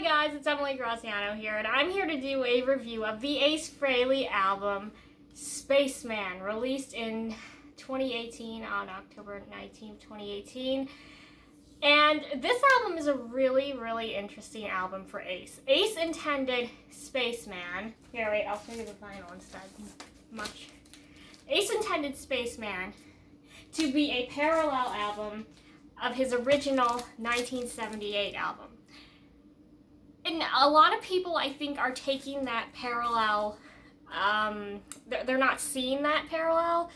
guys, it's Emily Graziano here, and I'm here to do a review of the Ace Frehley album, Spaceman, released in 2018, on October 19th, 2018. And this album is a really, really interesting album for Ace. Ace intended Spaceman, here wait, I'll show you the vinyl instead, Ace intended Spaceman to be a parallel album of his original 1978 album. And a lot of people, I think, are taking that parallel, they're not seeing that parallel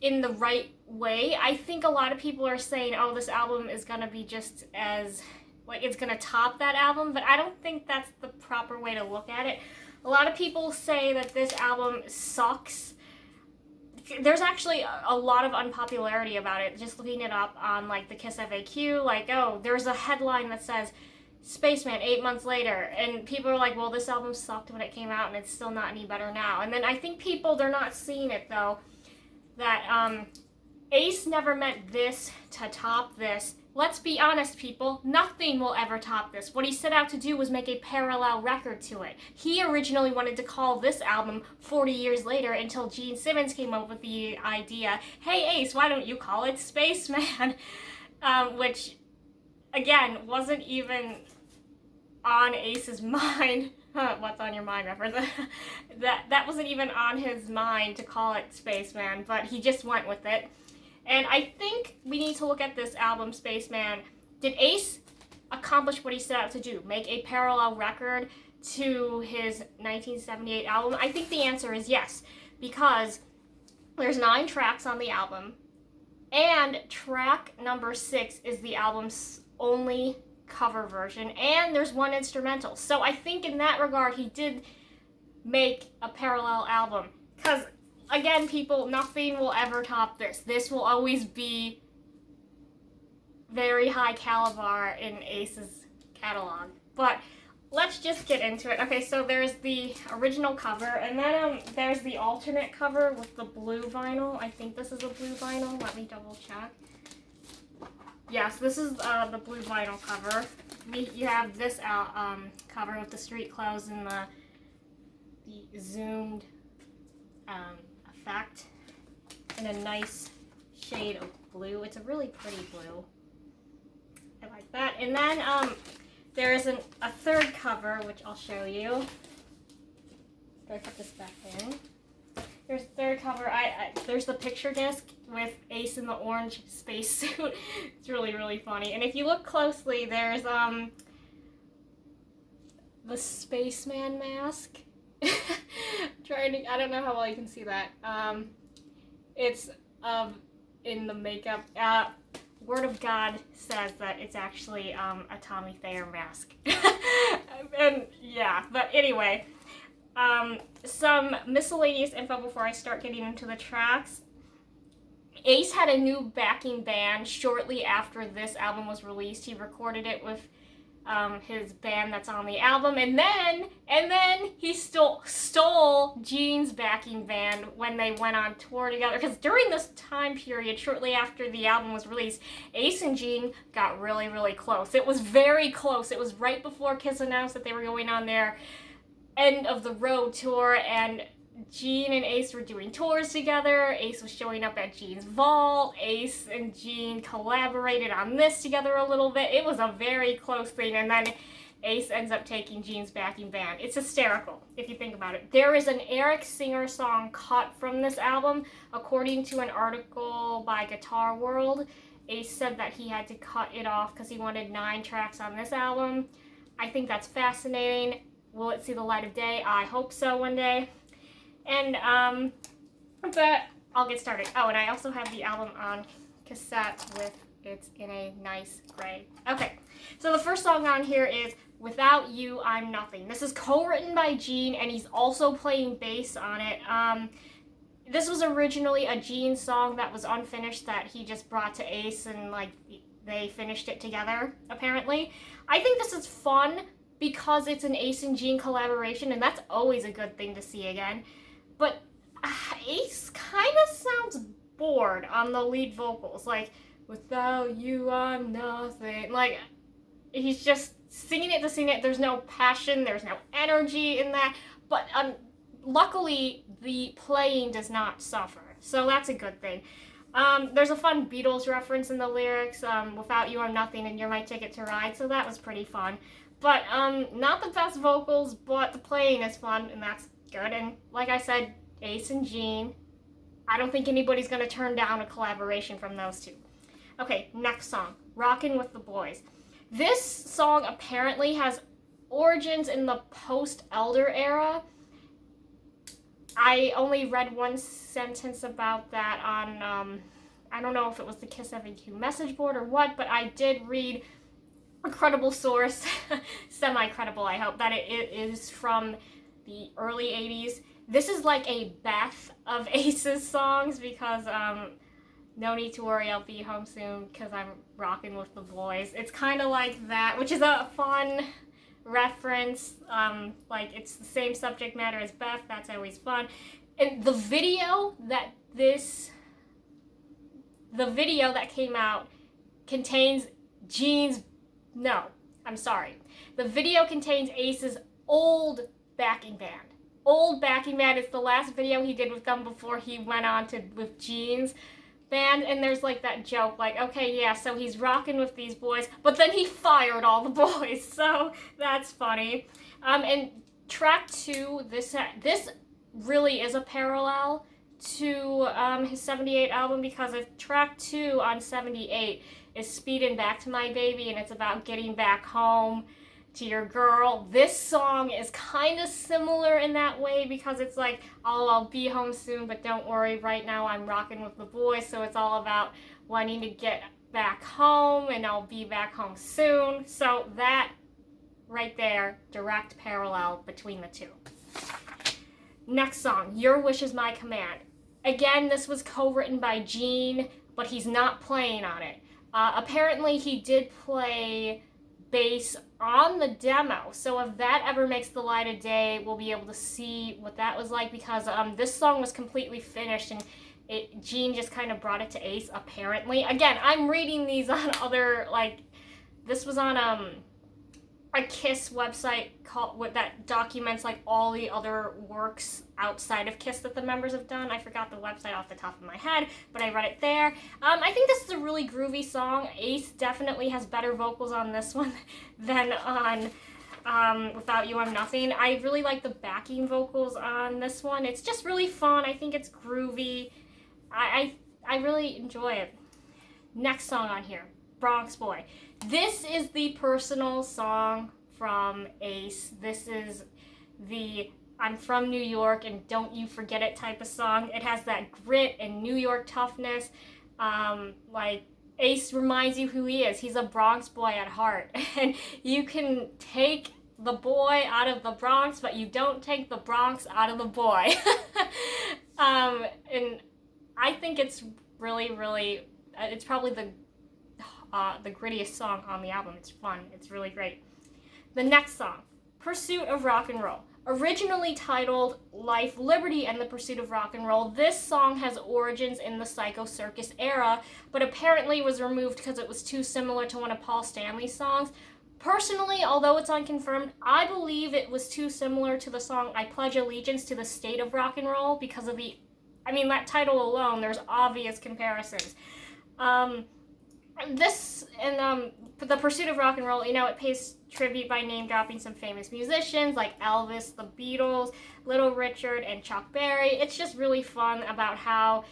in the right way. I think a lot of people are saying, oh, this album is going to be just as, like, it's going to top that album, but I don't think that's the proper way to look at it. A lot of people say that this album sucks. There's actually a lot of unpopularity about it, just looking it up on, like, the Kiss FAQ, like, oh, there's a headline that says, Spaceman 8 months later, and people are like, well, this album sucked when it came out and it's still not any better now. And then I think people, they're not seeing it though, that Ace never meant this to top this. Let's be honest, people, nothing will ever top this. What he set out to do was make a parallel record to it. He originally wanted to call this album 40 years later until Gene Simmons came up with the idea, hey Ace, why don't you call it Spaceman? Which, again, wasn't even on Ace's mind. What's on your mind, reference? that wasn't even on his mind to call it Spaceman, but he just went with it. And I think we need to look at this album, Spaceman. Did Ace accomplish what he set out to do? Make a parallel record to his 1978 album? I think the answer is yes, because there's 9 tracks on the album, and track number 6 is the album's only cover version, and there's 1 instrumental. So I think in that regard he did make a parallel album, because again, people, nothing will ever top this. This will always be very high caliber in Ace's catalog. But let's just get into it. Okay, so there's the original cover, and then there's the alternate cover with the blue vinyl. I think this is a blue vinyl. Let me double check. Yes, this is the blue vinyl cover. You have this cover with the street clothes and the zoomed effect in a nice shade of blue. It's a really pretty blue. I like that. And then there is a third cover, which I'll show you. Gotta put this back in. There's the third cover. There's the picture disc with Ace in the orange spacesuit. It's really, really funny. And if you look closely, there's the Spaceman mask. I don't know how well you can see that. It's in the makeup. Word of God says that it's actually a Tommy Thayer mask. And yeah, but anyway. Some miscellaneous info before I start getting into the tracks. Ace had a new backing band shortly after this album was released. He recorded it with his band that's on the album, and then he stole Gene's backing band when they went on tour together, because during this time period, shortly after the album was released, Ace and Gene got really, really close. It was very close. It was right before Kiss announced that they were going on their end of the road tour, and Gene and Ace were doing tours together. Ace was showing up at Gene's vault. Ace and Gene collaborated on this together a little bit. It was a very close thing, and then Ace ends up taking Gene's backing band. It's hysterical if you think about it. There is an Eric Singer song cut from this album. According to an article by Guitar World, Ace said that he had to cut it off because he wanted 9 tracks on this album. I think that's fascinating. Will it see the light of day? I hope so one day. And, but I'll get started. Oh, and I also have the album on cassette it's in a nice gray. Okay, so the first song on here is Without You, I'm Nothing. This is co-written by Gene, and he's also playing bass on it. This was originally a Gene song that was unfinished that he just brought to Ace, and, like, they finished it together, apparently. I think this is fun because it's an Ace and Gene collaboration, and that's always a good thing to see again. But Ace kind of sounds bored on the lead vocals, like, without you I'm nothing. Like, he's just singing it to sing it. There's no passion, there's no energy in that, but luckily the playing does not suffer, so that's a good thing. There's a fun Beatles reference in the lyrics, without you I'm nothing and you're my ticket to ride, so that was pretty fun. But not the best vocals, but the playing is fun, and that's good. And like I said, Ace and Gene, I don't think anybody's going to turn down a collaboration from those two. Okay, next song, Rockin' with the Boys. This song apparently has origins in the post-Elder era. I only read one sentence about that on, I don't know if it was the KISS FAQ message board or what, but I did read a credible source, semi-credible I hope, that it is from the early 80s. This is like a Beth of Ace's songs because, no need to worry, I'll be home soon because I'm rocking with the boys. It's kind of like that, which is a fun reference. Like, it's the same subject matter as Beth, that's always fun. And the video that came out contains the video contains Ace's old backing band. It's the last video he did with them before he went on with Gene's band, and there's like that joke, like, okay, yeah, so he's rocking with these boys, but then he fired all the boys, so that's funny. And track 2, this really is a parallel to his 78 album, because if track 2 on 78 is Speedin' Back to My Baby, and it's about getting back home to your girl, this song is kind of similar in that way, because it's like, oh, I'll be home soon, but don't worry, right now I'm rocking with the boys, so it's all about wanting to get back home, and I'll be back home soon. So that right there, direct parallel between the two. Next song, Your Wish Is My Command. Again, this was co-written by Gene, but he's not playing on it. Apparently he did play bass on the demo, so if that ever makes the light of day, we'll be able to see what that was like, because this song was completely finished and Gene just kind of brought it to Ace, apparently. Again, I'm reading these on other, like, this was on a KISS website that documents like all the other works outside of KISS that the members have done. I forgot the website off the top of my head, but I read it there. I think this is a really groovy song. Ace definitely has better vocals on this one than on Without You I'm Nothing. I really like the backing vocals on this one. It's just really fun. I think it's groovy. I really enjoy it. Next song on here, Bronx Boy. This is the personal song from Ace. This is the I'm from New York and don't you forget it type of song. It has that grit and New York toughness. Like, Ace reminds you who he is. He's a Bronx boy at heart. And you can take the boy out of the Bronx, but you don't take the Bronx out of the boy. And I think it's really, really, it's probably the grittiest song on the album. It's fun. It's really great. The next song, Pursuit of Rock and Roll. Originally titled Life, Liberty, and the Pursuit of Rock and Roll, this song has origins in the Psycho Circus era, but apparently was removed because it was too similar to one of Paul Stanley's songs. Personally, although it's unconfirmed, I believe it was too similar to the song I Pledge Allegiance to the State of Rock and Roll because of that title alone, there's obvious comparisons. This and the Pursuit of Rock and Roll, it pays tribute by name dropping some famous musicians like Elvis, the Beatles, Little Richard, and Chuck Berry. It's just really fun about how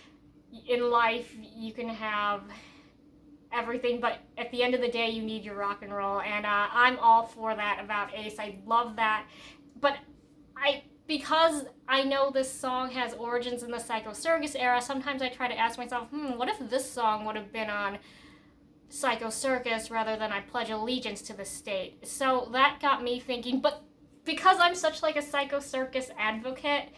in life you can have everything, but at the end of the day you need your rock and roll, and I'm all for that about Ace. I love that, but because I know this song has origins in the Psycho Circus era, sometimes I try to ask myself, what if this song would have been on Psycho Circus rather than I Pledge Allegiance to the State? So that got me thinking, but because I'm such like a Psycho Circus advocate,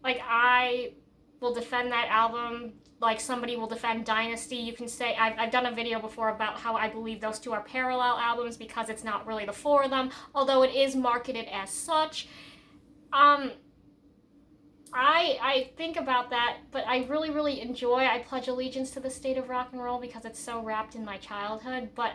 like I will defend that album like somebody will defend Dynasty. You can say, I've done a video before about how I believe those two are parallel albums because it's not really the four of them, although it is marketed as such. I think about that, but I really, really enjoy I Pledge Allegiance to the State of Rock and Roll because it's so wrapped in my childhood, but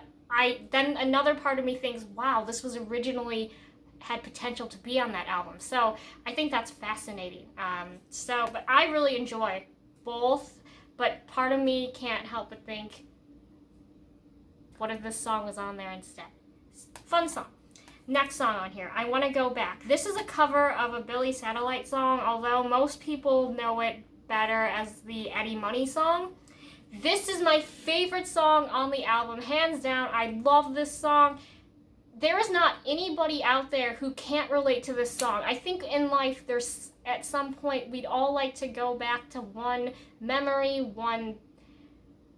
then another part of me thinks, wow, this was originally had potential to be on that album. So I think that's fascinating. But I really enjoy both, but part of me can't help but think, what if this song was on there instead? Fun song. Next song on here, I Want to Go Back. This is a cover of a Billy Satellite song, although most people know it better as the Eddie Money song. This is my favorite song on the album, hands down. I love this song. There is not anybody out there who can't relate to this song. I think in life, there's at some point, we'd all like to go back to one memory, one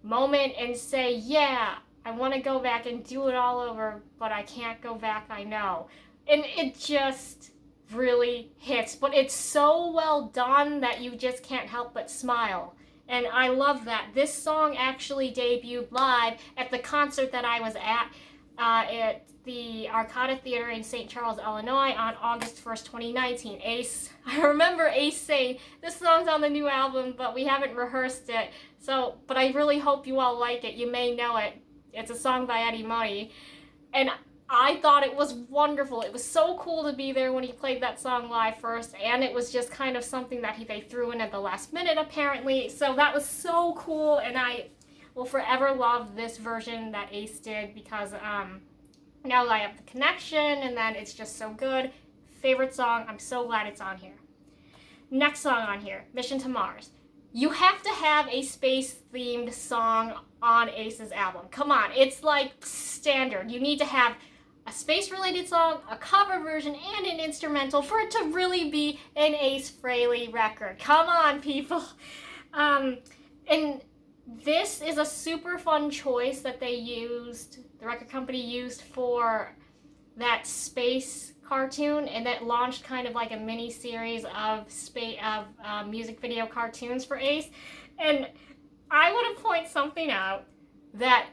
moment, and say, yeah, I want to go back and do it all over, but I can't go back, I know. And it just really hits. But it's so well done that you just can't help but smile. And I love that. This song actually debuted live at the concert that I was at the Arcada Theater in St. Charles, Illinois on August 1st, 2019. Ace, I remember Ace saying, this song's on the new album, but we haven't rehearsed it. But I really hope you all like it. You may know it. It's a song by Eddie Money. And I thought it was wonderful. It was so cool to be there when he played that song live first, and it was just kind of something that they threw in at the last minute, apparently. So that was so cool, and I will forever love this version that Ace did because now that I have the connection, and then it's just so good. Favorite song. I'm so glad it's on here. Next song on here, Mission to Mars. You have to have a space-themed song on Ace's album. Come on, it's like standard. You need to have a space-related song, a cover version, and an instrumental for it to really be an Ace Frehley record. Come on, people. And this is a super fun choice that the record company used for that space cartoon, and that launched kind of like a mini series of music video cartoons for Ace. And I want to point something out, that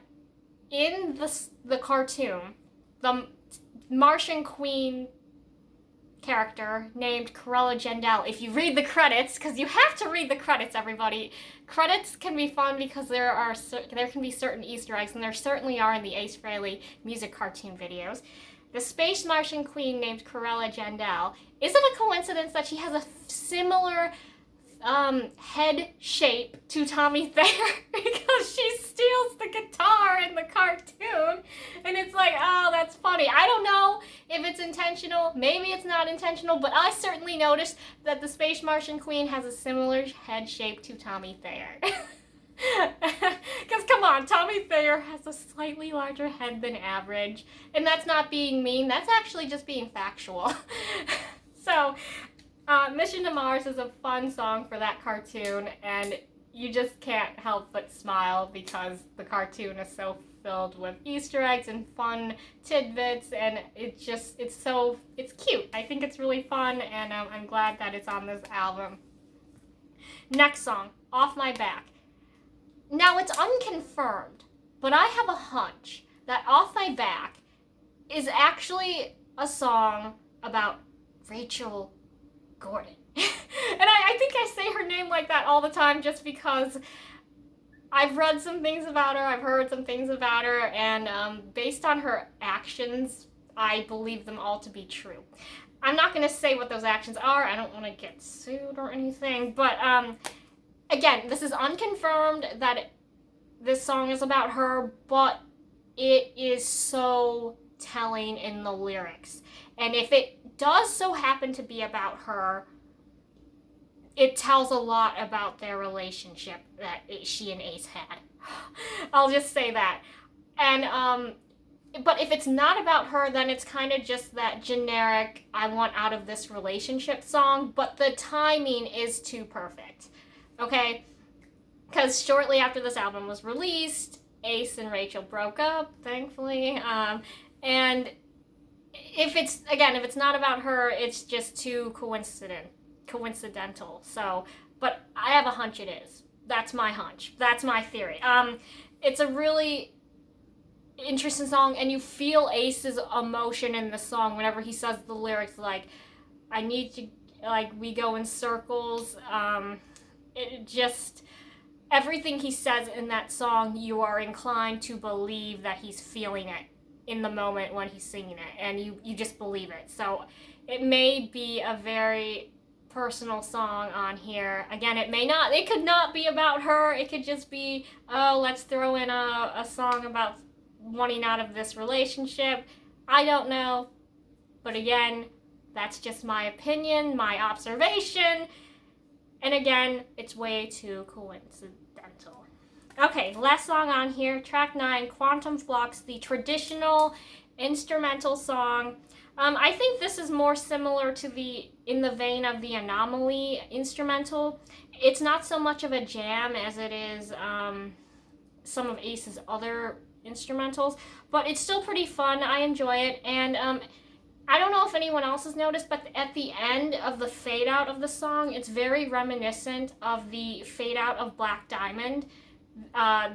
in the cartoon, the Martian Queen character named Corella Jandel, if you read the credits, because you have to read the credits, everybody. Credits can be fun because there can be certain Easter eggs, and there certainly are in the Ace Frehley music cartoon videos. The space Martian queen named Corella Jandel. Is it a coincidence that she has a similar head shape to Tommy Thayer? Because she steals the guitar in the cartoon, and it's like, oh, that's funny. I don't know if it's intentional. Maybe it's not intentional, but I certainly noticed that the space Martian queen has a similar head shape to Tommy Thayer. Because come on, Tommy Thayer has a slightly larger head than average, and that's not being mean, that's actually just being factual. So, Mission to Mars is a fun song for that cartoon, and you just can't help but smile because the cartoon is so filled with Easter eggs and fun tidbits, and it's cute. I think it's really fun, and I'm glad that it's on this album. Next song, Off My Back. Now, it's unconfirmed, but I have a hunch that Off My Back is actually a song about Rachel Gordon. And I think I say her name like that all the time just because I've read some things about her, I've heard some things about her, and based on her actions, I believe them all to be true. I'm not going to say what those actions are. I don't want to get sued or anything, but again, this is unconfirmed that this song is about her, but it is so telling in the lyrics. And if it does so happen to be about her, it tells a lot about their relationship that she and Ace had. I'll just say that. And but if it's not about her, then it's kind of just that generic I want out of this relationship song, but the timing is too perfect. Okay? Because shortly after this album was released, Ace and Rachel broke up, thankfully. And if it's not about her, it's just too coincidental. So, but I have a hunch it is. That's my hunch. That's my theory. It's a really interesting song, and you feel Ace's emotion in the song whenever he says the lyrics like, I need to, like, we go in circles. It just, everything he says in that song, you are inclined to believe that he's feeling it in the moment when he's singing it, and you just believe it. So it may be a very personal song on here. Again, it could not be about her. It could just be, oh, let's throw in a song about wanting out of this relationship. I don't know. But again, that's just my opinion, my observation. And again, it's way too coincidental. Okay, last song on here, track 9, Quantum Flux, the traditional instrumental song. I think this is more similar to in the vein of the Anomaly instrumental. It's not so much of a jam as it is some of Ace's other instrumentals, but it's still pretty fun. I enjoy it, and I don't know if anyone else has noticed, but at the end of the fade out of the song, it's very reminiscent of the fade out of Black Diamond,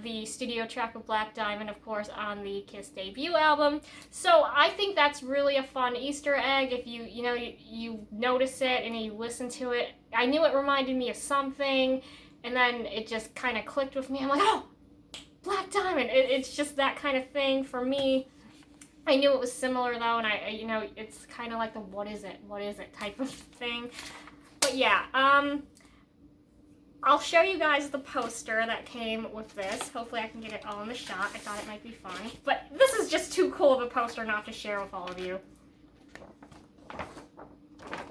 the studio track of Black Diamond, of course, on the Kiss debut album. So I think that's really a fun Easter egg. If you notice it and you listen to it, I knew it reminded me of something, and then it just kind of clicked with me. I'm like, oh, Black Diamond. It's just that kind of thing for me. I knew it was similar though, and it's kind of like the what is it type of thing. But yeah, I'll show you guys the poster that came with this. Hopefully I can get it all in the shot. I thought it might be fun. But this is just too cool of a poster not to share with all of you.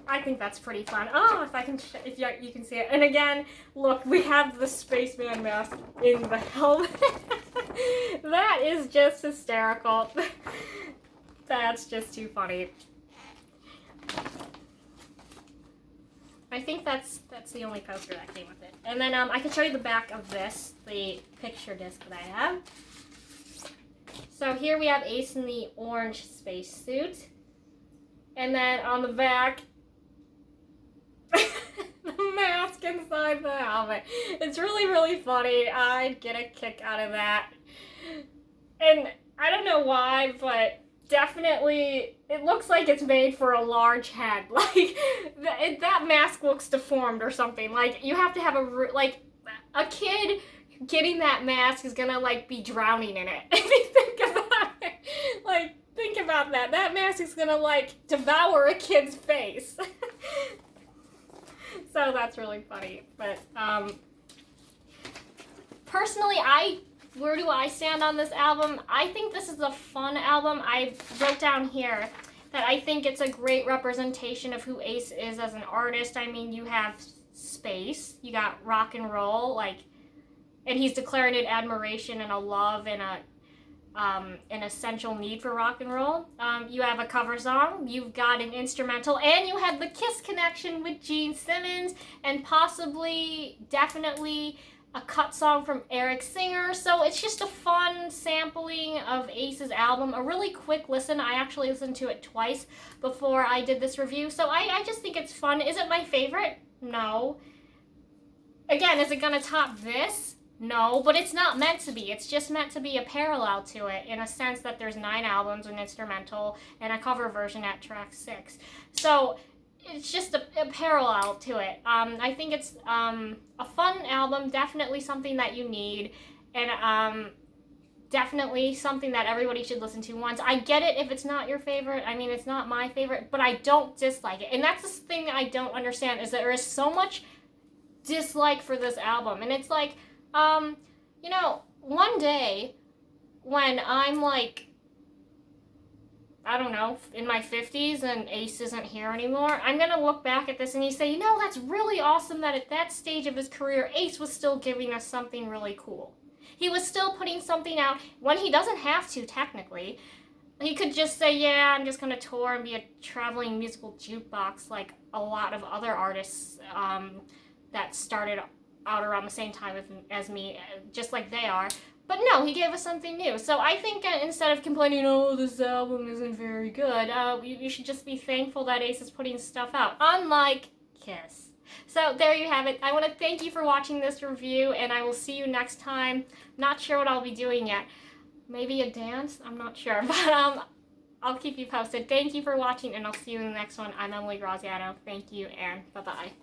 I think that's pretty fun. Oh, if you can see it. And again, look, we have the Spaceman mask in the helmet. That is just hysterical. That's just too funny. I think that's the only poster that came with it. And then I can show you the back of this, the picture disc that I have. So here we have Ace in the orange spacesuit. And then on the back, the mask inside the helmet. It's really, really funny. I get a kick out of that. And I don't know why, but definitely it looks like it's made for a large head. Like, that mask looks deformed or something. Like, you have to have a kid getting that mask is gonna, be drowning in it. If you think about it. Think about that. That mask is gonna, devour a kid's face. So that's really funny. But, personally, where do I stand on this album? I think this is a fun album. I wrote down here that I think it's a great representation of who Ace is as an artist. I mean, you have space, you got rock and roll, and he's declaring it admiration and a love and an essential need for rock and roll. You have a cover song, you've got an instrumental, and you have the Kiss connection with Gene Simmons, and possibly, definitely, a cut song from Eric Singer. So it's just a fun sampling of Ace's album, a really quick listen. I actually listened to it twice before I did this review, so I just think it's fun. Is it my favorite? No. Again, is it gonna top this? No, but it's not meant to be. It's just meant to be a parallel to it, in a sense that there's 9 albums, an instrumental, and a cover version at track 6. So it's just a parallel to it. I think it's a fun album, definitely something that you need, and definitely something that everybody should listen to once. I get it if it's not your favorite. I mean, it's not my favorite, but I don't dislike it. And that's the thing I don't understand, is that there is so much dislike for this album. And it's like, one day when I'm I don't know, in my 50s and Ace isn't here anymore, I'm going to look back at this and you say, that's really awesome that at that stage of his career, Ace was still giving us something really cool. He was still putting something out when he doesn't have to, technically. He could just say, yeah, I'm just going to tour and be a traveling musical jukebox like a lot of other artists that started out around the same time as me, just like they are. But no, he gave us something new. So I think instead of complaining, this album isn't very good, you should just be thankful that Ace is putting stuff out, unlike Kiss. So there you have it. I want to thank you for watching this review, and I will see you next time. Not sure what I'll be doing yet. Maybe a dance? I'm not sure. But I'll keep you posted. Thank you for watching, and I'll see you in the next one. I'm Emily Graziano. Thank you, and bye-bye.